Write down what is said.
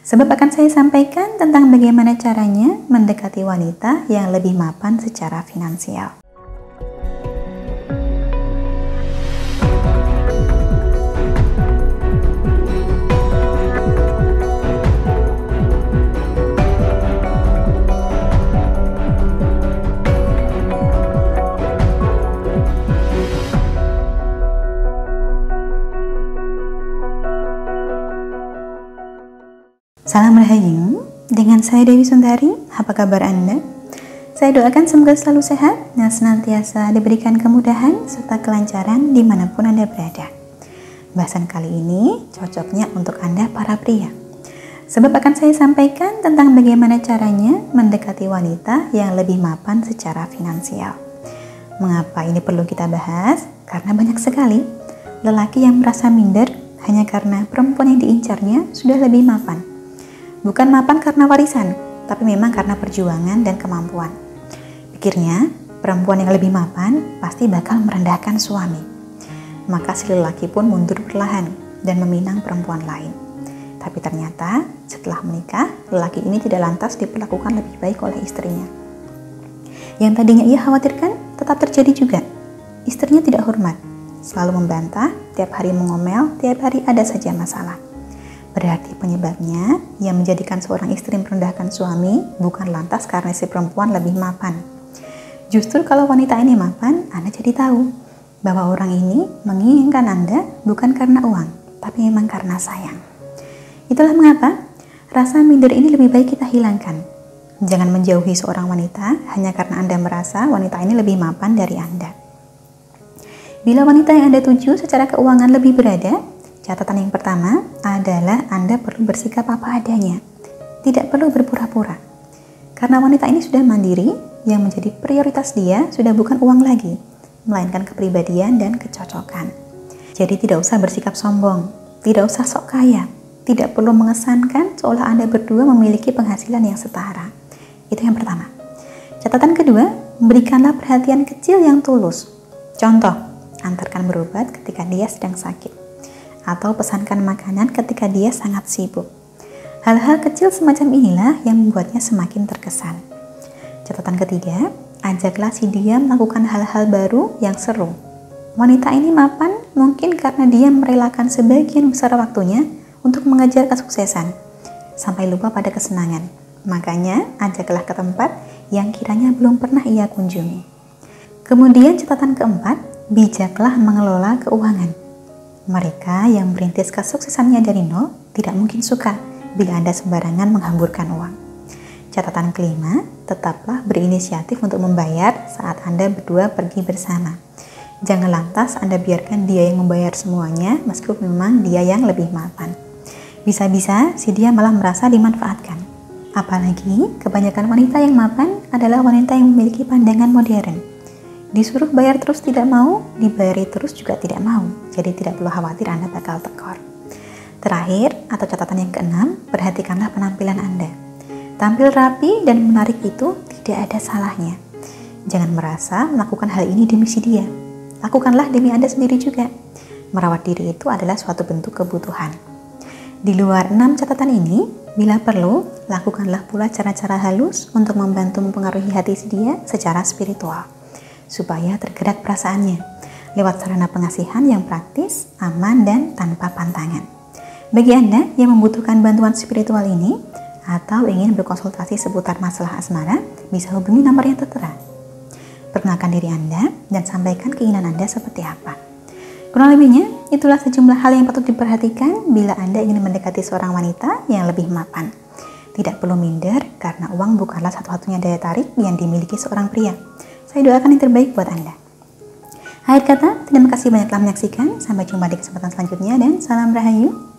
Sebab akan saya sampaikan tentang bagaimana caranya mendekati wanita yang lebih mapan secara finansial. Salam Rahayu, dengan saya Dewi Sundari. Apa kabar Anda? Saya doakan semoga selalu sehat dan senantiasa diberikan kemudahan serta kelancaran dimanapun Anda berada. Bahasan kali ini cocoknya untuk Anda para pria. Sebab akan saya sampaikan tentang bagaimana caranya mendekati wanita yang lebih mapan secara finansial. Mengapa ini perlu kita bahas? Karena banyak sekali lelaki yang merasa minder hanya karena perempuan yang diincarnya sudah lebih mapan. Bukan mapan karena warisan, tapi memang karena perjuangan dan kemampuan. Pikirnya, perempuan yang lebih mapan pasti bakal merendahkan suami. Maka si lelaki pun mundur perlahan dan meminang perempuan lain. Tapi ternyata, setelah menikah, lelaki ini tidak lantas diperlakukan lebih baik oleh istrinya. Yang tadinya ia khawatirkan, tetap terjadi juga. Istrinya tidak hormat, selalu membantah, tiap hari mengomel, tiap hari ada saja masalah. Berarti penyebabnya yang menjadikan seorang istri merendahkan suami bukan lantas karena si perempuan lebih mapan. Justru kalau wanita ini mapan, Anda jadi tahu bahwa orang ini menginginkan Anda bukan karena uang, tapi memang karena sayang. Itulah mengapa rasa minder ini lebih baik kita hilangkan. Jangan menjauhi seorang wanita hanya karena Anda merasa wanita ini lebih mapan dari Anda. Bila wanita yang Anda tuju secara keuangan lebih berada, catatan yang pertama adalah Anda perlu bersikap apa adanya. Tidak perlu berpura-pura. Karena wanita ini sudah mandiri, yang menjadi prioritas dia sudah bukan uang lagi, melainkan kepribadian dan kecocokan. Jadi tidak usah bersikap sombong, tidak usah sok kaya, tidak perlu mengesankan seolah Anda berdua memiliki penghasilan yang setara. Itu yang pertama. Catatan kedua, berikanlah perhatian kecil yang tulus. Contoh, antarkan berobat ketika dia sedang sakit, atau pesankan makanan ketika dia sangat sibuk. Hal-hal kecil semacam inilah yang membuatnya semakin terkesan. Catatan ketiga, ajaklah si dia melakukan hal-hal baru yang seru. Wanita ini mapan mungkin karena dia merelakan sebagian besar waktunya untuk mengejar kesuksesan, sampai lupa pada kesenangan. Makanya, ajaklah ke tempat yang kiranya belum pernah ia kunjungi. Kemudian catatan keempat, bijaklah mengelola keuangan. Mereka yang merintis kesuksesannya dari nol tidak mungkin suka bila Anda sembarangan menghamburkan uang. Catatan kelima, tetaplah berinisiatif untuk membayar saat Anda berdua pergi bersama. Jangan lantas Anda biarkan dia yang membayar semuanya meskipun memang dia yang lebih mapan. Bisa-bisa si dia malah merasa dimanfaatkan. Apalagi kebanyakan wanita yang mapan adalah wanita yang memiliki pandangan modern. Disuruh bayar terus tidak mau, dibayari terus juga tidak mau. Jadi tidak perlu khawatir Anda bakal tekor. Terakhir, atau catatan yang keenam, perhatikanlah penampilan Anda. Tampil rapi dan menarik itu tidak ada salahnya. Jangan merasa melakukan hal ini demi si dia. Lakukanlah demi Anda sendiri juga. Merawat diri itu adalah suatu bentuk kebutuhan. Di luar 6 catatan ini, bila perlu, lakukanlah pula cara-cara halus untuk membantu mempengaruhi hati si dia secara spiritual, supaya tergerak perasaannya lewat sarana pengasihan yang praktis, aman, dan tanpa pantangan. Bagi Anda yang membutuhkan bantuan spiritual ini atau ingin berkonsultasi seputar masalah asmara, bisa hubungi nomor yang tertera. Perkenalkan diri Anda dan sampaikan keinginan Anda seperti apa. Kurang lebihnya, itulah sejumlah hal yang patut diperhatikan bila Anda ingin mendekati seorang wanita yang lebih mapan. Tidak perlu minder karena uang bukanlah satu-satunya daya tarik yang dimiliki seorang pria. Saya doakan yang terbaik buat Anda. Akhir kata, terima kasih banyak telah menyaksikan. Sampai jumpa di kesempatan selanjutnya dan salam Rahayu.